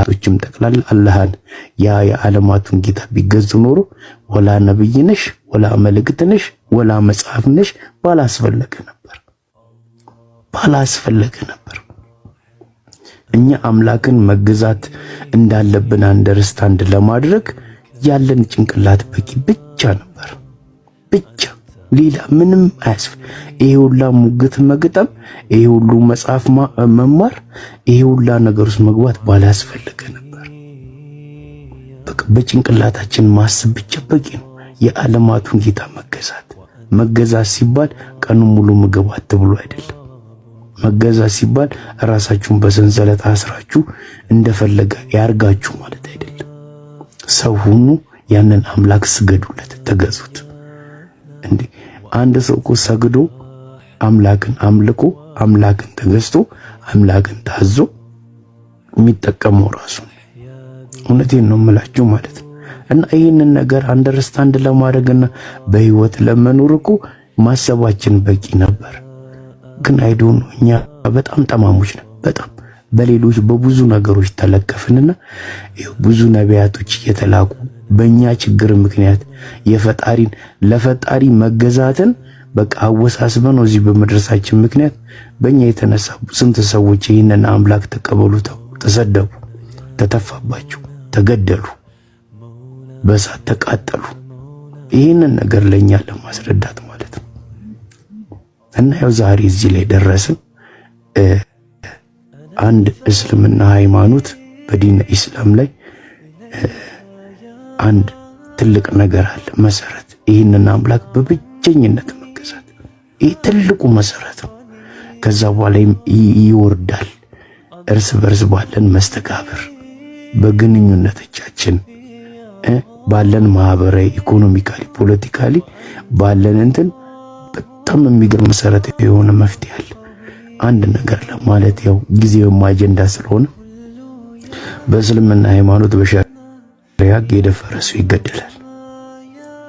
ቶችም ጠቅላላ አላህን የዓለማቱን ጌታ ቢገዙ ኖሮ ወላ ነብይ ነሽ ወላ መልእክት ነሽ ወላ መጽሐፍ ነሽ ባላስፈለገ ነበር። እኛ አምላክን መገዛት እንዳለብን አንደርስታንድ ለማድረግ ያለን ጭንቅላት በቂ ብቻ ነበር። ሌላ ምንም አያስፈልግ። ይሄ ሁላ ሙግት መግጠም፣ ይሄ ሁሉ መጽሐፍ መማር፣ ይሄ ሁላ ነገር ውስጥ መግባት ባላስፈለገ ነበር። በቃ በጭንቅላታችን ማሰብ ብቻ በቂ ነው። የዓለማቱን ጌታ መገዛት ሲባል ቀኑን ሙሉ ምግብ አትብሉ አይደለም። መገዛት ሲባል ራሳችሁን በሰንሰለት አስራችሁ እንደፈለገ ያርጋችሁ ማለት አይደለም። ሰው ሁኑ፣ ያንን አምላክ ስገዱለት፣ ተገዙት። እንዴ አንድ ሰው እኮ ሰግዶ አምላክን አምልኮ አምላክን ተገዝቶ አምላክን ታዞ የሚጠቀመው ራሱ እውነቴን ነው የምላችሁ ማለት ነው። እና ይህንን ነገር አንደርስታንድ ለማድረግና በህይወት ለመኖር እኮ ማሰባችን በቂ ነበር። ግን አይዶን እኛ በጣም ጠማሞች ነን። በጣም በሌሎች በብዙ ነገሮች ተለከፍንና ብዙ ነቢያቶች እየተላኩ በእኛ ችግር ምክንያት ለፈጣሪ መገዛትን በቃ አወሳስበን እዚህ በመድረሳችን ምክንያት በእኛ የተነሳ ስንት ሰዎች ይህንን አምላክ ተቀበሉ፣ ተሰደቡ፣ ተተፋባቸው፣ ተገደሉ፣ በእሳት ተቃጠሉ። ይህንን ነገር ለኛ ለማስረዳት ማለት ነው። እና ያው ዛሬ እዚህ ላይ ደረስን። አንድ እስልምና ሃይማኖት በዲን ኢስላም ላይ አንድ ትልቅ ነገር አለ፣ መሰረት። ይህንን አምላክ በብቸኝነት መገዛት ይህ ትልቁ መሰረት ነው። ከዛ በኋላ ይወርዳል እርስ በርስ ባለን መስተጋብር፣ በግንኙነቶቻችን ባለን ማህበራዊ፣ ኢኮኖሚካሊ፣ ፖለቲካሊ ባለን እንትን በጣም የሚገርም መሰረት የሆነ መፍትሄ አለ። አንድ ነገር ለማለት ያው ጊዜውም አጀንዳ ስለሆነ በእስልምና ሃይማኖት በሸሪዓ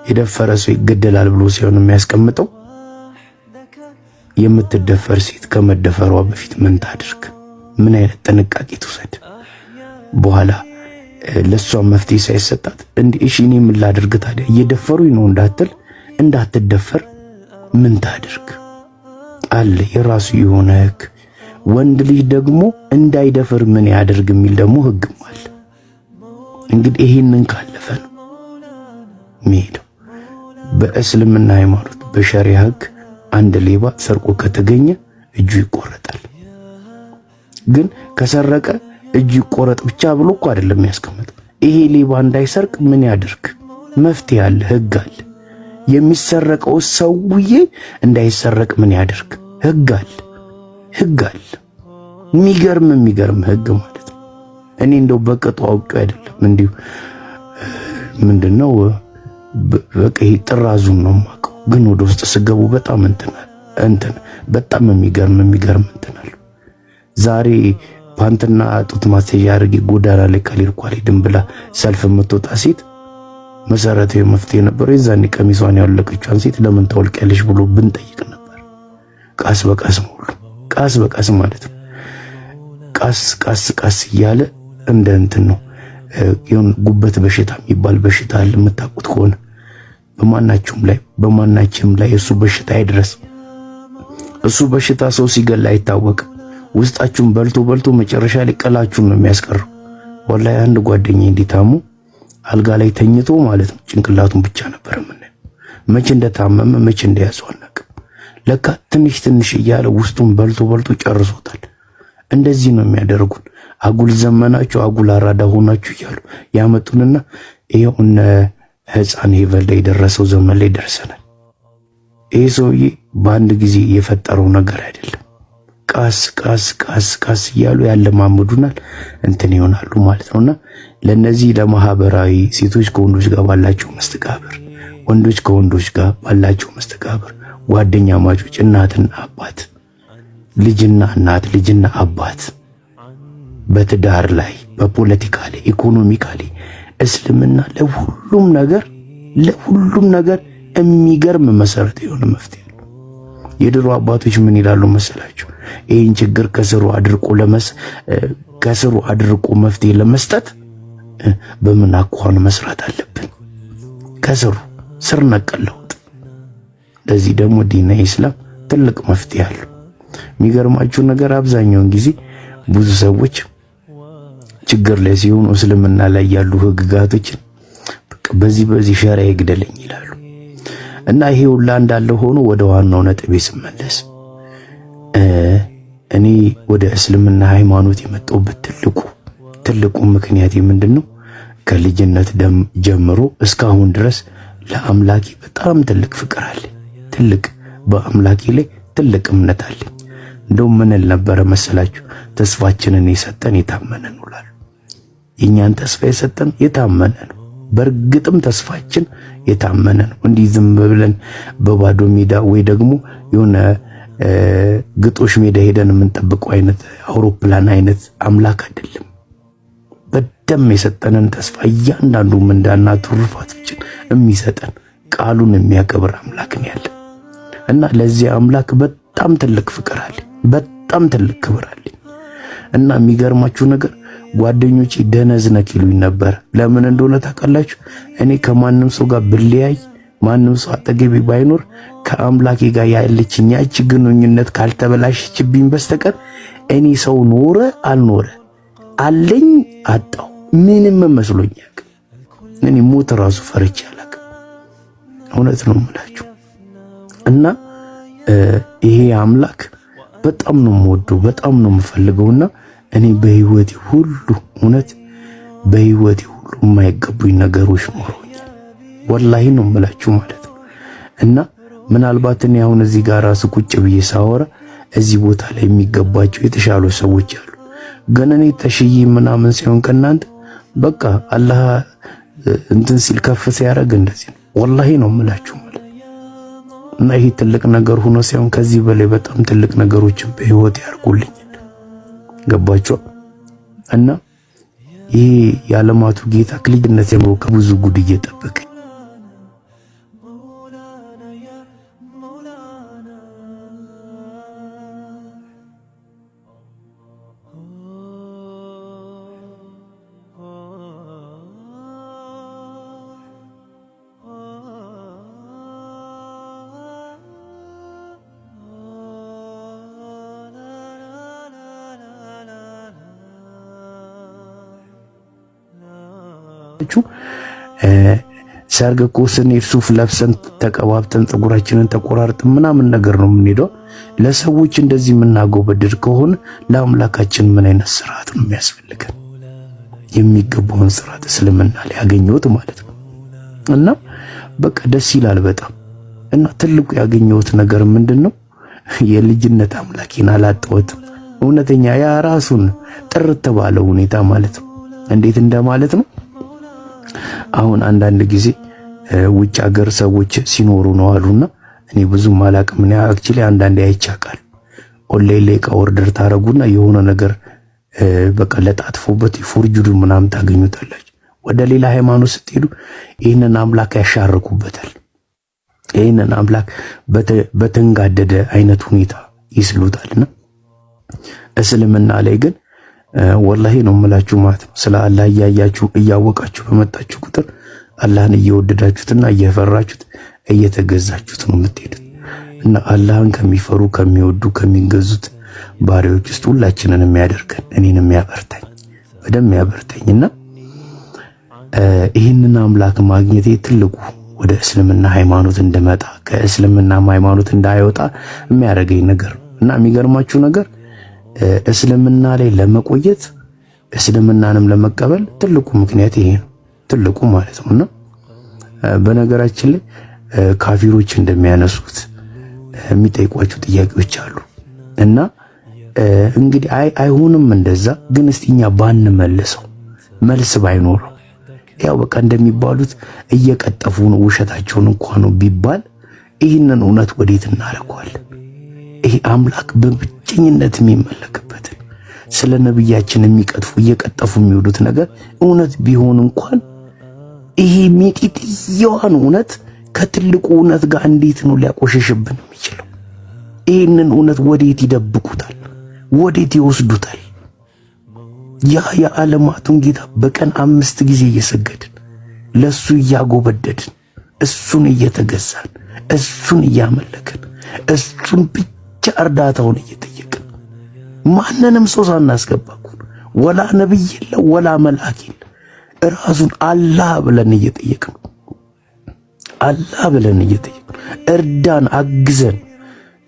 የደፈረ ሰው ይገደላል ብሎ ሲሆን የሚያስቀምጠው የምትደፈር ሴት ከመደፈሯ በፊት ምን ታድርግ፣ ምን አይነት ጥንቃቄ ትውሰድ፣ በኋላ ለሷ መፍትሄ ሳይሰጣት እንዲህ እሺ እኔ ምን ላድርግ ታዲያ እየደፈሩኝ ነው እንዳትደፈር ምን ታድርግ አለ የራሱ የሆነ ህግ። ወንድ ልጅ ደግሞ እንዳይደፈር ምን ያደርግ የሚል ደግሞ ህግም አለ። እንግዲህ ይሄንን ካለፈ ነው የሚሄደው። በእስልምና ሃይማኖት በሸሪዓ ህግ አንድ ሌባ ሰርቆ ከተገኘ እጁ ይቆረጣል። ግን ከሰረቀ እጁ ይቆረጥ ብቻ ብሎ እኮ አይደለም ያስቀምጠው። ይሄ ሌባ እንዳይሰርቅ ምን ያደርግ መፍትሄ አለ፣ ህግ አለ። የሚሰረቀው ሰውዬ እንዳይሰረቅ ምን ያደርግ ህግ አለ። የሚገርም ህግ ማለት ነው። እኔ እንደው በቅጡ አውቄው አይደለም እንዲሁ ምንድነው በቃ ጥራዙን ነው የማውቀው። ግን ወደ ውስጥ ስገቡ በጣም በጣም የሚገርም እንትን አለ። ዛሬ ፓንትና ጡት ማስያዣ አድርጌ ጎዳና ላይ ካልሄድኩ አልሄድም ብላ ሰልፍ የምትወጣ ሴት መሰረታዊ መፍትሄ ነበር። የዛኔ ቀሚሷን ያወለቀችዋን ሴት ለምን ታወልቂያለሽ ብሎ ብንጠይቅ ነበር። ቃስ በቃስ ማለት ነው። ቃስ እያለ እንደ እንትን ነው። ይሁን ጉበት በሽታ የሚባል በሽታ አለ የምታውቁት ከሆነ በማናችንም ላይ እሱ በሽታ አይድረስ። እሱ በሽታ ሰው ሲገል አይታወቅም። ውስጣችሁን በልቶ መጨረሻ ላይ ቀላችሁን ነው የሚያስቀረው። ወላሂ አንድ ጓደኛዬ እንዲታሙ አልጋ ላይ ተኝቶ ማለት ነው ጭንቅላቱን ብቻ ነበር የምናየው። መቼ እንደታመመ መቼ እንደያዘው አናውቅም። ለካ ትንሽ እያለ ውስጡን በልቶ ጨርሶታል። እንደዚህ ነው የሚያደርጉን። አጉል ዘመናችሁ አጉል አራዳ ሆናችሁ እያሉ ያመጡንና ይሄው እነ ህፃን ሄቨል ላይ የደረሰው ዘመን ላይ ደርሰናል። ይሄ ሰውዬ በአንድ ጊዜ የፈጠረው ነገር አይደለም። ቃስ እያሉ ያለማምዱናል እንትን ይሆናሉ ማለት ነውና ለነዚህ ለማህበራዊ ሴቶች ከወንዶች ጋር ባላቸው መስተጋብር፣ ወንዶች ከወንዶች ጋር ባላቸው መስተጋብር፣ ጓደኛ ማቾች፣ እናትና አባት፣ ልጅና እናት፣ ልጅና አባት፣ በትዳር ላይ፣ በፖለቲካ ላይ፣ ኢኮኖሚካሊ እስልምና ለሁሉም ነገር የሚገርም መሰረት የሆነ መፍትሄ ነው። የድሮ አባቶች ምን ይላሉ መሰላችሁ? ይህን ችግር ከስሩ አድርቆ ከስሩ አድርቆ መፍትሄ ለመስጠት በምን አኳኋን መስራት አለብን? ከስሩ ስር ነቀል ለውጥ። ለዚህ ደግሞ ዲነ ኢስላም ትልቅ መፍትሄ አለው። የሚገርማችሁ ነገር አብዛኛውን ጊዜ ብዙ ሰዎች ችግር ላይ ሲሆኑ እስልምና ላይ ያሉ ህግጋቶችን በዚህ ሸሪዓ ይግደለኝ ይላሉ። እና ይሄ ሁላ እንዳለ ሆኖ ወደ ዋናው ነጥቤ ስመለስ እኔ ወደ እስልምና ሃይማኖት የመጣሁበት ትልቁ ምክንያት ምንድነው? ከልጅነት ጀምሮ እስካሁን ድረስ ለአምላኬ በጣም ትልቅ ፍቅር አለ። በአምላኬ ላይ ትልቅ እምነት አለ። እንደው ምን ነበር መሰላችሁ? ተስፋችንን የሰጠን የታመነ ነው ይላሉ። የኛን ተስፋ የሰጠን የታመነ ነው። በእርግጥም ተስፋችን የታመነ ነው። እንዲህ ዝም ብለን በባዶ ሜዳ ወይ ደግሞ የሆነ ግጦሽ ሜዳ ሄደን የምንጠብቀው አይነት አውሮፕላን አይነት አምላክ አይደለም። በደም የሰጠንን ተስፋ እያንዳንዱ ምንዳና ትሩፋቶችን የሚሰጠን ቃሉን የሚያከብር አምላክ ነው ያለ እና ለዚህ አምላክ በጣም ትልቅ ፍቅር አለ፣ በጣም ትልቅ ክብር አለ። እና የሚገርማችሁ ነገር ጓደኞቼ ደነዝ ነክ ይሉኝ ነበር። ለምን እንደሆነ ታውቃላችሁ? እኔ ከማንም ሰው ጋር ብለያይ ማንም ሰው አጠገቤ ባይኖር ከአምላኬ ጋር ያለችኝ ያቺ ግንኙነት ካልተበላሸችብኝ በስተቀር እኔ ሰው ኖረ አልኖረ አለኝ አጣው ምንም መስሎኛል። እኔ ሞት ራሱ ፈርቼ አላውቅም። እውነት ነው የምላችሁ። እና ይሄ አምላክ በጣም ነው የምወደው፣ በጣም ነው የምፈልገውና እኔ በህይወቴ ሁሉ የማይገቡኝ ነገሮች ኖረውኛል። ወላሂ ነው የምላችሁ ማለት ነው። እና ምናልባት እኔ አሁን እዚህ ጋር ራሱ ቁጭ ብዬ ሳወራ እዚህ ቦታ ላይ የሚገባቸው የተሻሉ ሰዎች አሉ። ግን እኔ ተሽዬ ምናምን ሲሆን ከናንተ በቃ አላህ እንትን ሲል ከፍ ሲያደርግ እንደዚህ ነው። ወላሂ ነው የምላችሁ ማለት እና ይሄ ትልቅ ነገር ሆኖ ሲሆን ከዚህ በላይ በጣም ትልቅ ነገሮችን በህይወት ያርጉልኝ። ገባችሁ? እና ይሄ የዓለማቱ ጌታ ከልጅነት ጀምሮ ከብዙ ጉድ እየጠበቀኝ ሰርግ እኮ ስንሄድ ሱፍ ለብሰን ተቀባብተን ፀጉራችንን ተቆራርጠን ምናምን ነገር ነው የምንሄደው። ለሰዎች እንደዚህ የምናጎበድድ ከሆነ ለአምላካችን ምን አይነት ስርዓት ነው የሚያስፈልገን? የሚገባውን ስርዓት እስልምና ላይ ያገኘሁት ማለት ነው። እና በቃ ደስ ይላል በጣም። እና ትልቁ ያገኘሁት ነገር ምንድነው? የልጅነት አምላኬን አላጣሁትም። እውነተኛ ያ ራሱን ጥርት ባለ ሁኔታ ማለት ነው። እንዴት እንደማለት ነው? አሁን አንዳንድ ጊዜ ውጭ ሀገር ሰዎች ሲኖሩ ነው አሉና እኔ ብዙም አላቅም። እኔ አክቹሊ አንዳንዴ አይቻቃል ኦንላይን ላይ ኦርደር ታረጉና የሆነ ነገር በቃ ለጣጥፎበት ፎርጁዱ ምናምን ታገኙታላችሁ። ወደ ሌላ ሃይማኖት ስትሄዱ ይህንን አምላክ ያሻርኩበታል። ይህንን አምላክ በተንጋደደ አይነት ሁኔታ ይስሉታልና እስልምና ላይ ግን ወላሂ ነው የምላችሁ ማለት ነው። ስለ አላህ እያወቃችሁ በመጣችሁ ቁጥር አላህን እየወደዳችሁትና እየፈራችሁት እየተገዛችሁት ነው የምትሄዱት። እና አላህን ከሚፈሩ ከሚወዱ ከሚገዙት ባሪያዎች ውስጥ ሁላችንን የሚያደርገን እኔንም ያበርታኝ በደም ያበርታኝና ይህንን አምላክ ማግኘቴ ትልቁ ወደ እስልምና ሃይማኖት እንደመጣ ከእስልምና ሃይማኖት እንዳይወጣ የሚያደርገኝ ነገር ነው። እና የሚገርማችሁ ነገር እስልምና ላይ ለመቆየት እስልምናንም ለመቀበል ትልቁ ምክንያት ይሄ ነው፣ ትልቁ ማለት ነውና በነገራችን ላይ ካፊሮች እንደሚያነሱት የሚጠይቋቸው ጥያቄዎች አሉ። እና እንግዲህ አይሆንም እንደዛ ግን እስቲኛ ባንመልሰው መልስ ባይኖረው ያው በቃ እንደሚባሉት እየቀጠፉ ነው ውሸታቸውን እንኳን ነው ቢባል ይህንን እውነት ወዴት እናረጋለን? ይሄ አምላክ በብቸኝነት የሚመለክበት ስለ ነብያችን የሚቀጥፉ እየቀጠፉ የሚወዱት ነገር እውነት ቢሆን እንኳን ይሄ ሚጢጥየዋን እውነት ከትልቁ እውነት ጋር እንዴት ነው ሊያቆሸሽብን የሚችለው? ይህንን እውነት ወዴት ይደብቁታል? ወዴት ይወስዱታል? ያ የዓለማቱን ጌታ በቀን 5 ጊዜ እየሰገድን ለሱ እያጎበደድን እሱን እየተገዛን እሱን እያመለክን እሱን ብቻ እርዳታውን እየጠየቅን ማንንም ሰው ሳናስገባኩ ወላ ነብይ የለ ወላ መልአክ የለ ራሱን አላህ ብለን እየጠየቅን እርዳን፣ አግዘን፣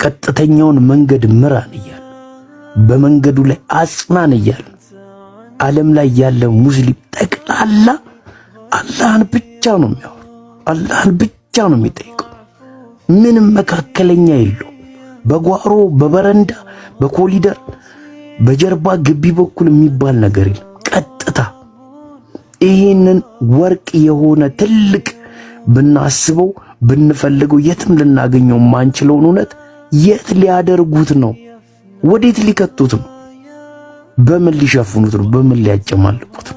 ቀጥተኛውን መንገድ ምራን እያለ በመንገዱ ላይ አጽናን እያለ ዓለም ላይ ያለ ሙስሊም ጠቅላላ አላህን ብቻ ነው የሚያወራው፣ አላህን ብቻ ነው የሚጠይቀው። ምንም መካከለኛ የለው። በጓሮ በበረንዳ በኮሊደር በጀርባ ግቢ በኩል የሚባል ነገር የለም። ቀጥታ ይህንን ወርቅ የሆነ ትልቅ ብናስበው ብንፈልገው የትም ልናገኘው ማንችለውን እውነት የት ሊያደርጉት ነው? ወዴት ሊከቱት ነው? በምን ሊሸፍኑት ነው? በምን ሊያጨማልቁት ነው?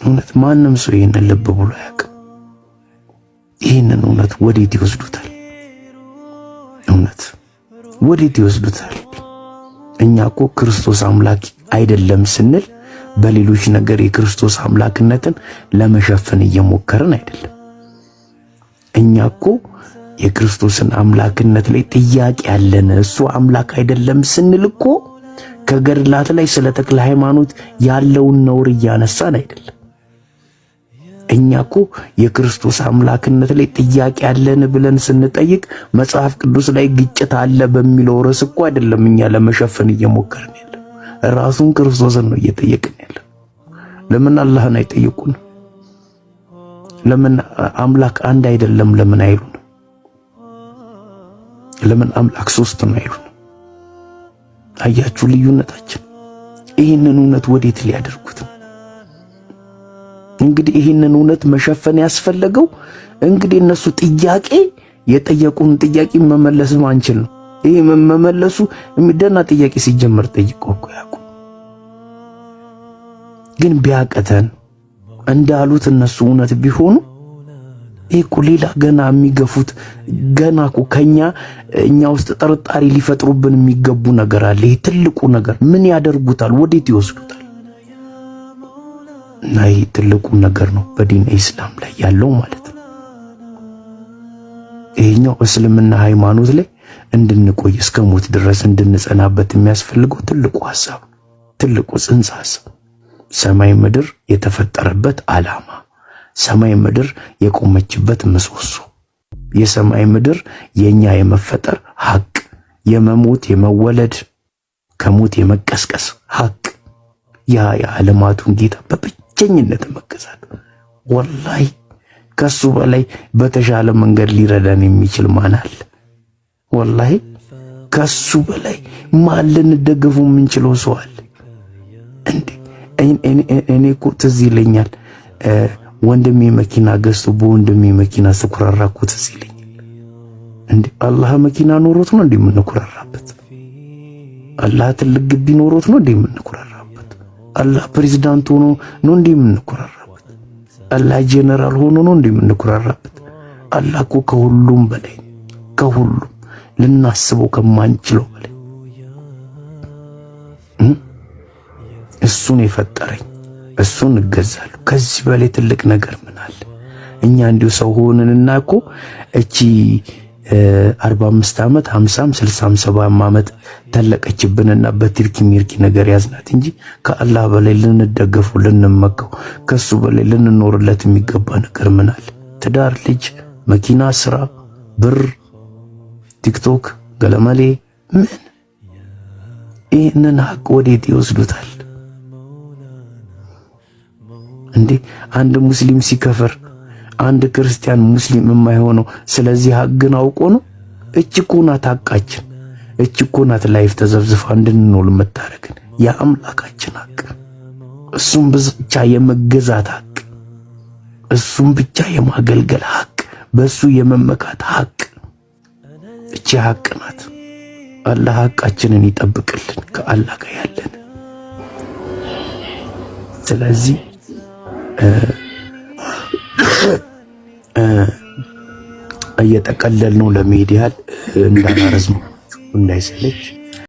እውነት ማንም ሰው ይህንን ልብ ብሎ አያውቅም። ይህንን እውነት ወዴት ይወስዱታል? እውነት ወዴት ይወስዱታል? እኛ እኮ ክርስቶስ አምላክ አይደለም ስንል በሌሎች ነገር የክርስቶስ አምላክነትን ለመሸፈን እየሞከርን አይደለም። እኛ እኮ የክርስቶስን አምላክነት ላይ ጥያቄ ያለን እሱ አምላክ አይደለም ስንል እኮ ከገድላት ላይ ስለ ተክለ ሃይማኖት ያለውን ነውር እያነሳን አይደለም። እኛ እኮ የክርስቶስ አምላክነት ላይ ጥያቄ ያለን ብለን ስንጠይቅ መጽሐፍ ቅዱስ ላይ ግጭት አለ በሚለው ርዕስ እኮ አይደለም እኛ ለመሸፈን እየሞከርን ያለው። ራሱን ክርስቶስን ነው እየጠየቅን ያለው። ለምን አላህን አይጠይቁን? ለምን አምላክ አንድ አይደለም ለምን አይሉን? ለምን አምላክ ሶስት ነው አይሉን? አያችሁ ልዩነታችን። ይህንን እውነት ወዴት ሊያደርጉት? እንግዲህ ይህንን እውነት መሸፈን ያስፈለገው እንግዲህ እነሱ ጥያቄ የጠየቁን ጥያቄ መመለስ ማንችል ነው። ይሄ መመለሱ የሚደና ጥያቄ ሲጀመር ጠይቀው እኮ ያውቁ። ግን ቢያቀተን እንዳሉት እነሱ እውነት ቢሆኑ ይሄ እኮ ሌላ ገና የሚገፉት ገና እኮ እኛ ውስጥ ጥርጣሬ ሊፈጥሩብን የሚገቡ ነገር አለ። ይሄ ትልቁ ነገር ምን ያደርጉታል? ወዴት ይወስዱታል? እና ይሄ ትልቁ ነገር ነው በዲን ኢስላም ላይ ያለው ማለት ነው። ይሄኛው እስልምና ሃይማኖት ላይ እንድንቆይ እስከ ሞት ድረስ እንድንጸናበት የሚያስፈልገው ትልቁ ሐሳብ፣ ትልቁ ጽንሰ ሐሳብ ሰማይ ምድር የተፈጠረበት ዓላማ፣ ሰማይ ምድር የቆመችበት ምሰሶ፣ የሰማይ ምድር የኛ የመፈጠር ሐቅ፣ የመሞት የመወለድ ከሞት የመቀስቀስ ሐቅ፣ ያ የዓለማቱን ጌታ በብቸኝነት መገዛት። ወላሂ ከሱ በላይ በተሻለ መንገድ ሊረዳን የሚችል ማን አለ? ወላሂ ከሱ በላይ ማን ልንደገፉ የምንችለው ሰው አለ እንዴ? እኔ እኮ ትዝ ይለኛል ወንድሜ መኪና ገዝቶ በወንድሜ መኪና ስኩራራኩ ትዝ ይለኛል። እንዴ አላህ መኪና ኖሮት ነው እንዴ የምንኩራራበት? አላህ ትልቅ ግቢ ኖሮት ነው እንዴ የምንኩራራበት? አላህ ፕሬዝዳንት ሆኖ ነው እንዴ የምንኩራራበት? አላህ ጄነራል ሆኖ ነው እንዴ የምንኩራራበት? አላህ እኮ ከሁሉም በላይ ከሁሉም ልናስበው ከማንችለው በላይ እሱን የፈጠረኝ እሱን እገዛለሁ። ከዚህ በላይ ትልቅ ነገር ምን አለ? እኛ እንዲሁ ሰው ሆነንና እኮ እቺ 45 ዓመት 50 60 70 ዓመት ተለቀችብንና በትርኪ ሚርኪ ነገር ያዝናት እንጂ ከአላህ በላይ ልንደገፈው ልንመካው ከሱ በላይ ልንኖርለት የሚገባ ነገር ምን አለ? ትዳር፣ ልጅ፣ መኪና፣ ስራ፣ ብር፣ ቲክቶክ፣ ገለመሌ ምን? ይህንን ሐቅ ወዴት ይወስዱታል እንዴ? አንድ ሙስሊም ሲከፈር አንድ ክርስቲያን ሙስሊም የማይሆነው ስለዚህ ሐቅን አውቆ ነው? እቺ እኮ ናት ሐቃችን። እቺ እኮ ናት ላይፍ ተዘብዝፋ እንድንኖር መታረግን የአምላካችን ሐቅ፣ እሱም ብቻ የመገዛት ሐቅ፣ እሱም ብቻ የማገልገል ሐቅ፣ በሱ የመመካት ሐቅ። እቺ ሐቅ ናት። አላህ ሐቃችንን ይጠብቅልን ከአላህ ጋር ያለን። ስለዚህ እየጠቀለል ነው ለመሄድ ያህል እንዳላረዝም እንዳይሰለች